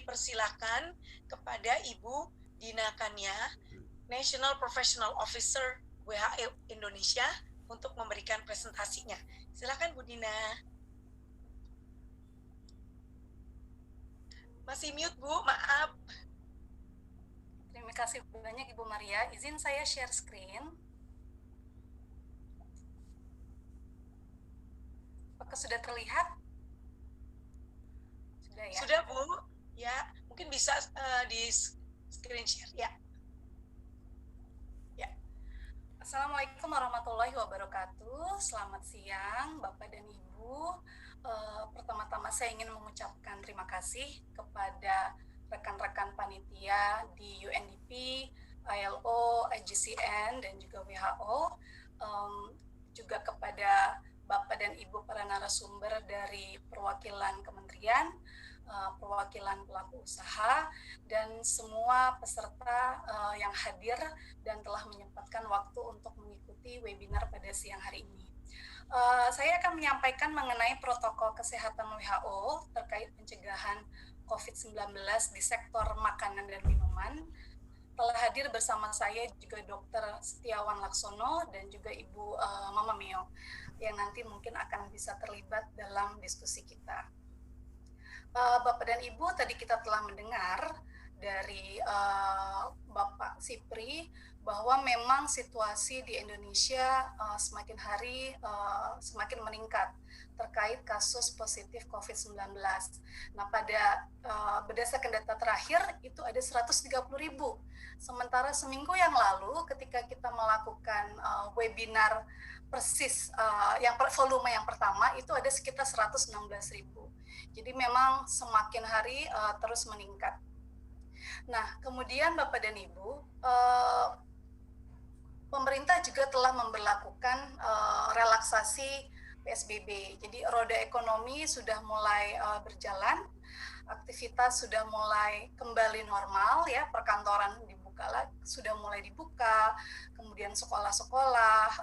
persilahkan kepada Ibu Dina Kania, National Professional Officer WHO Indonesia, untuk memberikan presentasinya. Silakan Bu Dina. Masih mute Bu, maaf. Terima kasih banyak Ibu Maria. Izin saya share screen. Apakah sudah terlihat? Sudah ya? Sudah Bu, ya mungkin bisa di screen share ya. Assalamualaikum warahmatullahi wabarakatuh. Selamat siang Bapak dan Ibu. Pertama-tama saya ingin mengucapkan terima kasih kepada rekan-rekan panitia di UNDP, ILO, IGCN, dan juga WHO, juga kepada Bapak dan Ibu para narasumber dari perwakilan kementerian, perwakilan pelaku usaha, dan semua peserta yang hadir dan telah menyempatkan waktu untuk mengikuti webinar pada siang hari ini. Saya akan menyampaikan mengenai protokol kesehatan WHO terkait pencegahan COVID-19 di sektor makanan dan minuman. Telah hadir bersama saya juga Dr. Setiawan Laksono dan juga Ibu Mama Mio yang nanti mungkin akan bisa terlibat dalam diskusi kita. Bapak dan Ibu, tadi kita telah mendengar dari Bapak Sipri bahwa memang situasi di Indonesia semakin hari semakin meningkat terkait kasus positif COVID-19. Nah, pada berdasarkan data terakhir itu ada 130.000. Sementara seminggu yang lalu ketika kita melakukan webinar persis yang volume yang pertama itu ada sekitar 116.000. Jadi memang semakin hari terus meningkat. Nah, kemudian Bapak dan Ibu, pemerintah juga telah memberlakukan relaksasi PSBB. Jadi roda ekonomi sudah mulai berjalan, aktivitas sudah mulai kembali normal ya, perkantoran sudah mulai dibuka, kemudian sekolah-sekolah,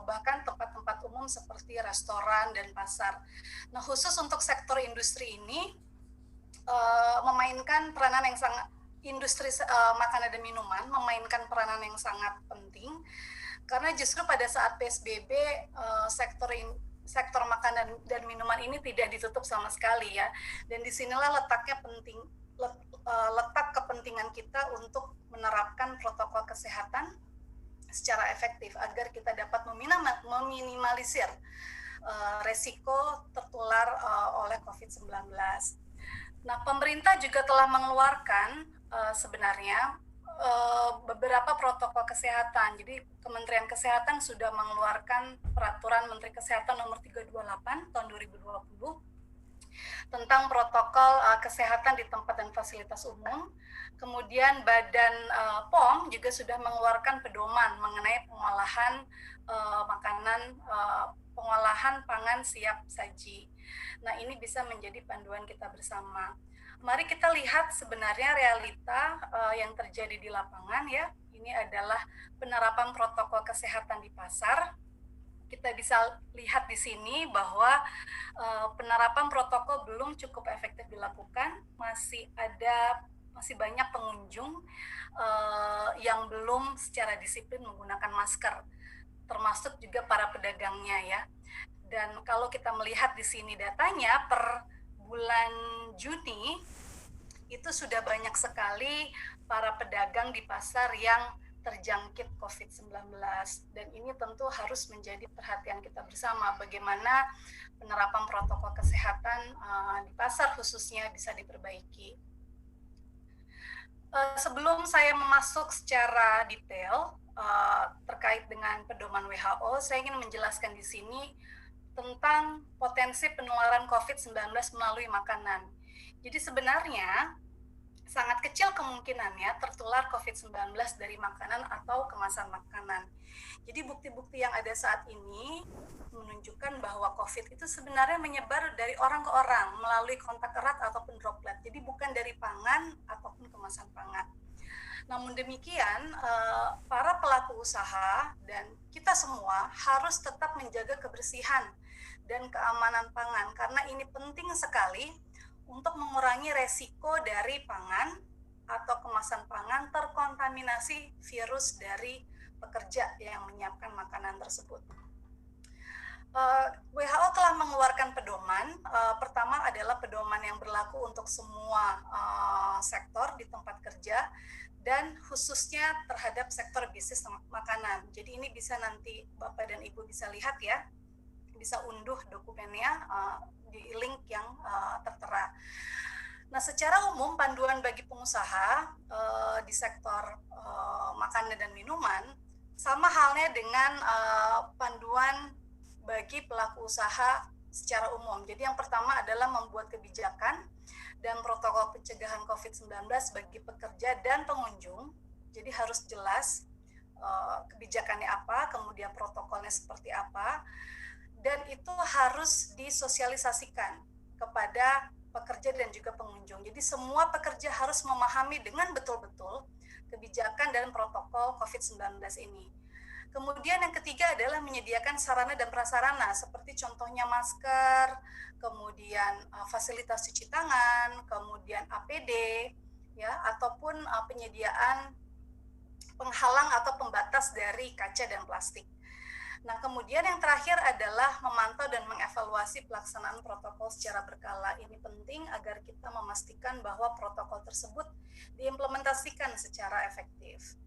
bahkan tempat-tempat umum seperti restoran dan pasar. Nah, khusus untuk sektor industri ini memainkan peranan yang sangat, industri makanan dan minuman memainkan peranan yang sangat penting, karena justru pada saat PSBB sektor makanan dan minuman ini tidak ditutup sama sekali ya, dan disinilah letak kepentingan kita untuk menerapkan protokol kesehatan secara efektif agar kita dapat meminimalisir resiko tertular oleh COVID-19. Nah, pemerintah juga telah mengeluarkan sebenarnya beberapa protokol kesehatan. Jadi Kementerian Kesehatan sudah mengeluarkan Peraturan Menteri Kesehatan Nomor 328 tahun 2020 tentang protokol kesehatan di tempat dan fasilitas umum. Kemudian Badan POM juga sudah mengeluarkan pedoman mengenai pengolahan makanan, pengolahan pangan siap saji. Nah, ini bisa menjadi panduan kita bersama. Mari kita lihat sebenarnya realita yang terjadi di lapangan ya. Ini adalah penerapan protokol kesehatan di pasar. Kita bisa lihat di sini bahwa penerapan protokol belum cukup efektif dilakukan, masih banyak pengunjung yang belum secara disiplin menggunakan masker, termasuk juga para pedagangnya ya. Dan kalau kita melihat di sini datanya per bulan Juni itu sudah banyak sekali para pedagang di pasar yang terjangkit COVID-19, dan ini tentu harus menjadi perhatian kita bersama bagaimana penerapan protokol kesehatan di pasar khususnya bisa diperbaiki. Sebelum saya masuk secara detail terkait dengan pedoman WHO, saya ingin menjelaskan di sini tentang potensi penularan COVID-19 melalui makanan. Jadi sebenarnya sangat kecil kemungkinannya tertular COVID-19 dari makanan atau kemasan makanan. Jadi bukti-bukti yang ada saat ini menunjukkan bahwa COVID itu sebenarnya menyebar dari orang ke orang melalui kontak erat ataupun droplet. Jadi bukan dari pangan ataupun kemasan pangan. Namun demikian, para pelaku usaha dan kita semua harus tetap menjaga kebersihan dan keamanan pangan, karena ini penting sekali untuk mengurangi resiko dari pangan atau kemasan pangan terkontaminasi virus dari pekerja yang menyiapkan makanan tersebut. WHO telah mengeluarkan pedoman. Pertama adalah pedoman yang berlaku untuk semua sektor di tempat kerja dan khususnya terhadap sektor bisnis makanan. Jadi ini bisa nanti Bapak dan Ibu bisa lihat ya, bisa unduh dokumennya di link yang tertera. Nah, secara umum panduan bagi pengusaha di sektor makanan dan minuman sama halnya dengan panduan bagi pelaku usaha secara umum. Jadi yang pertama adalah membuat kebijakan dan protokol pencegahan COVID-19 bagi pekerja dan pengunjung. Jadi harus jelas kebijakannya apa, kemudian protokolnya seperti apa, dan itu harus disosialisasikan kepada pekerja dan juga pengunjung. Jadi semua pekerja harus memahami dengan betul-betul kebijakan dan protokol COVID-19 ini. Kemudian yang ketiga adalah menyediakan sarana dan prasarana seperti contohnya masker, kemudian fasilitas cuci tangan, kemudian APD, ya, ataupun penyediaan penghalang atau pembatas dari kaca dan plastik. Nah, kemudian yang terakhir adalah memantau dan mengevaluasi pelaksanaan protokol secara berkala. Ini penting agar kita memastikan bahwa protokol tersebut diimplementasikan secara efektif.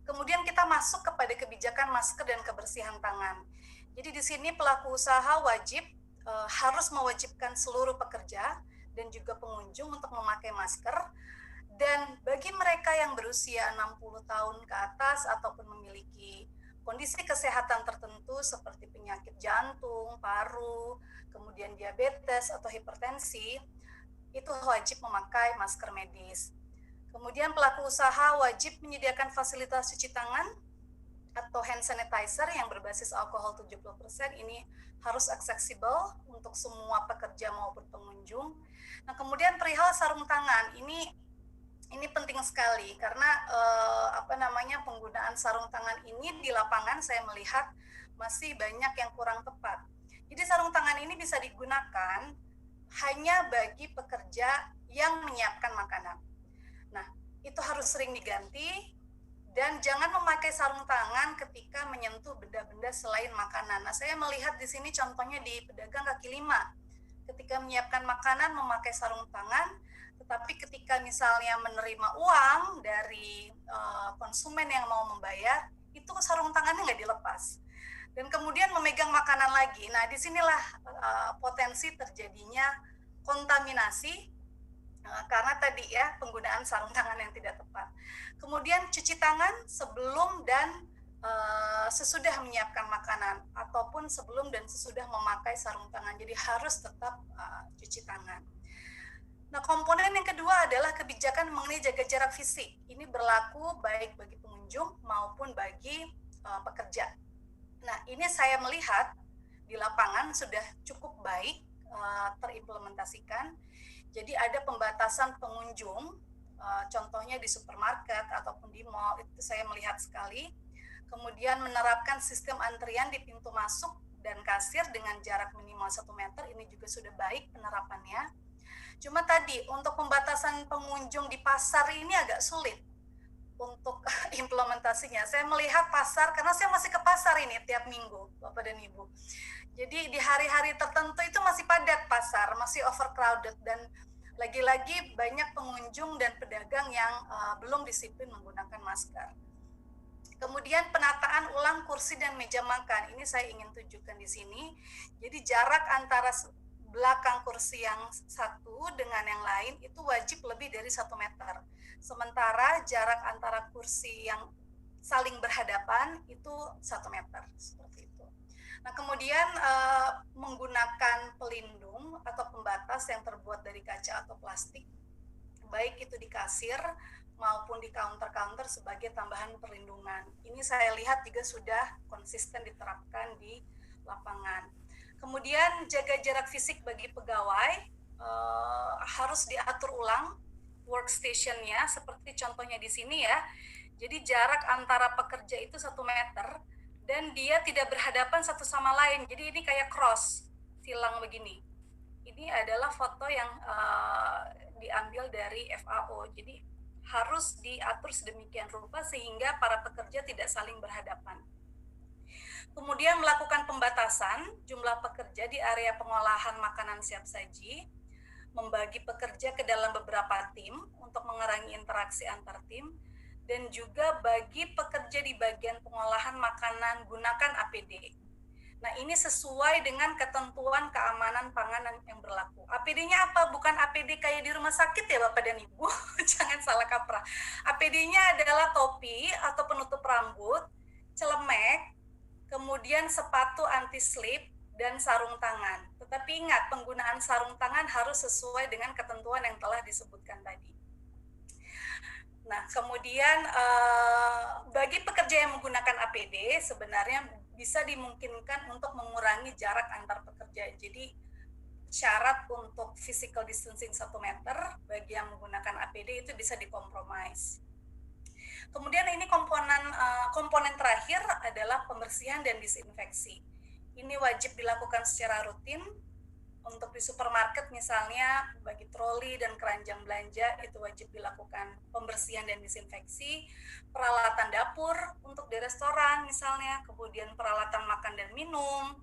Kemudian kita masuk kepada kebijakan masker dan kebersihan tangan. Jadi di sini pelaku usaha wajib harus mewajibkan seluruh pekerja dan juga pengunjung untuk memakai masker. Dan bagi mereka yang berusia 60 tahun ke atas ataupun memiliki kondisi kesehatan tertentu seperti penyakit jantung, paru, kemudian diabetes atau hipertensi, itu wajib memakai masker medis. Kemudian pelaku usaha wajib menyediakan fasilitas cuci tangan atau hand sanitizer yang berbasis alkohol 70%. Ini harus aksesibel untuk semua pekerja maupun pengunjung. Nah, kemudian perihal sarung tangan, ini penting sekali karena penggunaan sarung tangan ini di lapangan saya melihat masih banyak yang kurang tepat. Jadi sarung tangan ini bisa digunakan hanya bagi pekerja yang menyiapkan makanan. Nah, itu harus sering diganti dan jangan memakai sarung tangan ketika menyentuh benda-benda selain makanan. Nah, saya melihat di sini contohnya di pedagang kaki lima. Ketika menyiapkan makanan memakai sarung tangan, tetapi ketika misalnya menerima uang dari konsumen yang mau membayar, itu sarung tangannya nggak dilepas. Dan kemudian memegang makanan lagi. Nah, disinilah potensi terjadinya kontaminasi karena tadi ya penggunaan sarung tangan yang tidak tepat. Kemudian cuci tangan sebelum dan sesudah menyiapkan makanan ataupun sebelum dan sesudah memakai sarung tangan. Jadi harus tetap cuci tangan. Nah, komponen yang kedua adalah kebijakan mengenai jaga jarak fisik. Ini berlaku baik bagi pengunjung maupun bagi pekerja. Nah, ini saya melihat di lapangan sudah cukup baik terimplementasikan. Jadi ada pembatasan pengunjung, contohnya di supermarket ataupun di mall, itu saya melihat sekali. Kemudian menerapkan sistem antrian di pintu masuk dan kasir dengan jarak minimal 1 meter, ini juga sudah baik penerapannya. Cuma tadi, untuk pembatasan pengunjung di pasar ini agak sulit untuk implementasinya. Saya melihat pasar, karena saya masih ke pasar ini tiap minggu, Bapak dan Ibu. Jadi di hari-hari tertentu itu masih padat pasar, masih overcrowded, dan lagi-lagi banyak pengunjung dan pedagang yang belum disiplin menggunakan masker. Kemudian penataan ulang kursi dan meja makan, ini saya ingin tunjukkan di sini. Jadi jarak antara belakang kursi yang satu dengan yang lain itu wajib lebih dari 1 meter. Sementara jarak antara kursi yang saling berhadapan itu 1 meter, seperti itu. Nah, kemudian menggunakan pelindung atau pembatas yang terbuat dari kaca atau plastik, baik itu di kasir maupun di counter-counter sebagai tambahan perlindungan. Ini saya lihat juga sudah konsisten diterapkan di lapangan. Kemudian jaga jarak fisik bagi pegawai, harus diatur ulang workstation-nya, seperti contohnya di sini ya. Jadi jarak antara pekerja itu 1 meter, dan dia tidak berhadapan satu sama lain. Jadi ini kayak cross, silang begini. Ini adalah foto yang diambil dari FAO. Jadi harus diatur sedemikian rupa sehingga para pekerja tidak saling berhadapan. Kemudian melakukan pembatasan jumlah pekerja di area pengolahan makanan siap saji, membagi pekerja ke dalam beberapa tim untuk mengurangi interaksi antar tim, dan juga bagi pekerja di bagian pengolahan makanan gunakan APD. Nah, ini sesuai dengan ketentuan keamanan pangan yang berlaku. APD-nya apa? Bukan APD kayak di rumah sakit ya Bapak dan Ibu, jangan salah kaprah. APD-nya adalah topi atau penutup rambut, celemek, kemudian sepatu anti-slip, dan sarung tangan. Tetapi ingat, penggunaan sarung tangan harus sesuai dengan ketentuan yang telah disebutkan tadi. Nah, kemudian bagi pekerja yang menggunakan APD, sebenarnya bisa dimungkinkan untuk mengurangi jarak antar pekerja. Jadi, syarat untuk physical distancing 1 meter bagi yang menggunakan APD itu bisa dikompromis. Kemudian ini komponen terakhir adalah pembersihan dan disinfeksi. Ini wajib dilakukan secara rutin. Untuk di supermarket misalnya, bagi troli dan keranjang belanja itu wajib dilakukan pembersihan dan disinfeksi. Peralatan dapur untuk di restoran misalnya, kemudian peralatan makan dan minum,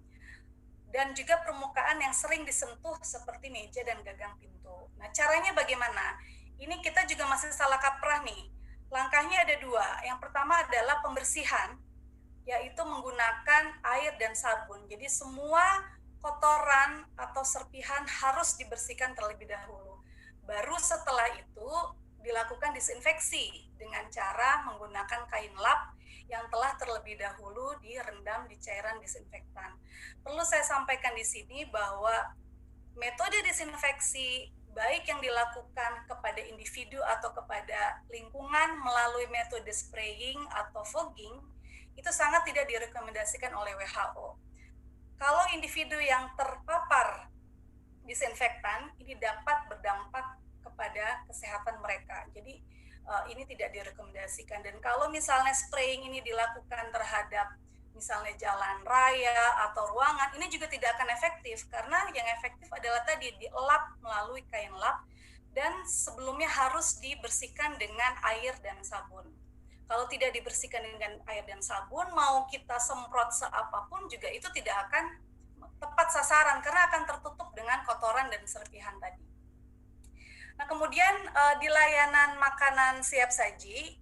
dan juga permukaan yang sering disentuh seperti meja dan gagang pintu. Nah, caranya bagaimana? Ini kita juga masih salah kaprah nih. Langkahnya ada 2. Yang pertama adalah pembersihan, yaitu menggunakan air dan sabun. Jadi semua kotoran atau serpihan harus dibersihkan terlebih dahulu. Baru setelah itu dilakukan disinfeksi dengan cara menggunakan kain lap yang telah terlebih dahulu direndam di cairan disinfektan. Perlu saya sampaikan di sini bahwa metode disinfeksi baik yang dilakukan kepada individu atau kepada lingkungan melalui metode spraying atau fogging itu sangat tidak direkomendasikan oleh WHO. Kalau individu yang terpapar disinfektan ini dapat berdampak kepada kesehatan mereka. Jadi ini tidak direkomendasikan. Dan kalau misalnya spraying ini dilakukan terhadap misalnya jalan raya atau ruangan, ini juga tidak akan efektif karena yang efektif adalah tadi dilap melalui kain lap dan sebelumnya harus dibersihkan dengan air dan sabun. Kalau tidak dibersihkan dengan air dan sabun, mau kita semprot seapapun juga itu tidak akan tepat sasaran karena akan tertutup dengan kotoran dan serpihan tadi. Nah, kemudian di layanan makanan siap saji,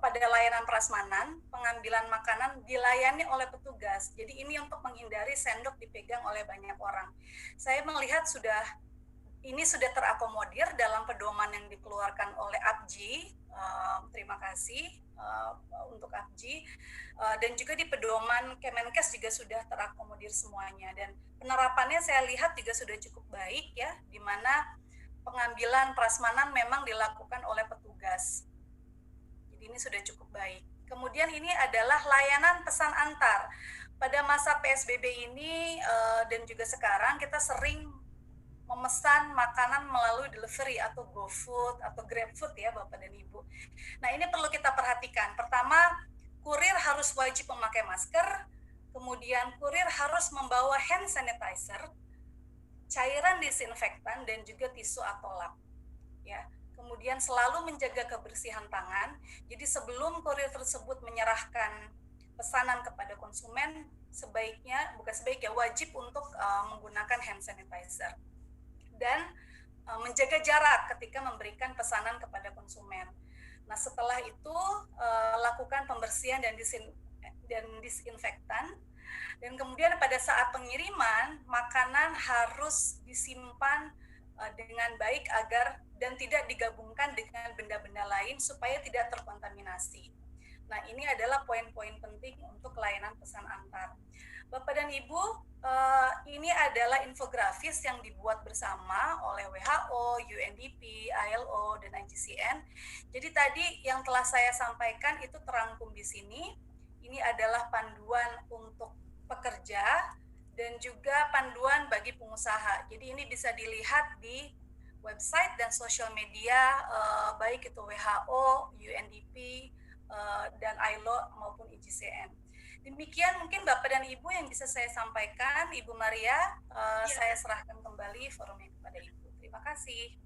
pada layanan prasmanan, pengambilan makanan dilayani oleh petugas. Jadi ini untuk menghindari sendok dipegang oleh banyak orang. Saya melihat ini sudah terakomodir dalam pedoman yang dikeluarkan oleh APJI. Terima kasih untuk APJI. Dan juga di pedoman Kemenkes juga sudah terakomodir semuanya. Dan penerapannya saya lihat juga sudah cukup baik ya, di mana pengambilan prasmanan memang dilakukan oleh petugas. Jadi ini sudah cukup baik. Kemudian ini adalah layanan pesan antar. Pada masa PSBB ini dan juga sekarang kita sering memesan makanan melalui delivery atau GoFood atau GrabFood ya Bapak dan Ibu. Nah ini perlu kita perhatikan. Pertama, kurir harus wajib memakai masker, kemudian kurir harus membawa hand sanitizer, cairan disinfektan, dan juga tisu atau lap. Ya. Kemudian selalu menjaga kebersihan tangan. Jadi sebelum kurir tersebut menyerahkan pesanan kepada konsumen, wajib untuk menggunakan hand sanitizer. Dan menjaga jarak ketika memberikan pesanan kepada konsumen. Nah setelah itu lakukan pembersihan dan disinfektan. Dan kemudian pada saat pengiriman, makanan harus disimpan dengan baik dan tidak digabungkan dengan benda-benda lain supaya tidak terkontaminasi. Nah ini adalah poin-poin penting untuk layanan pesan antar. Bapak dan Ibu, ini adalah infografis yang dibuat bersama oleh WHO, UNDP, ILO, dan IGCN. Jadi tadi yang telah saya sampaikan itu terangkum di sini. Ini adalah panduan untuk pekerja dan juga panduan bagi pengusaha. Jadi ini bisa dilihat di website dan sosial media, baik itu WHO, UNDP, dan ILO maupun IGCN. Demikian mungkin Bapak dan Ibu yang bisa saya sampaikan. Ibu Maria, Iya. saya serahkan kembali forumnya kepada Ibu. Terima kasih.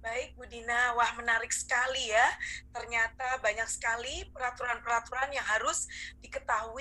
Baik, Bu Dina. Wah, menarik sekali ya. Ternyata banyak sekali peraturan-peraturan yang harus diketahui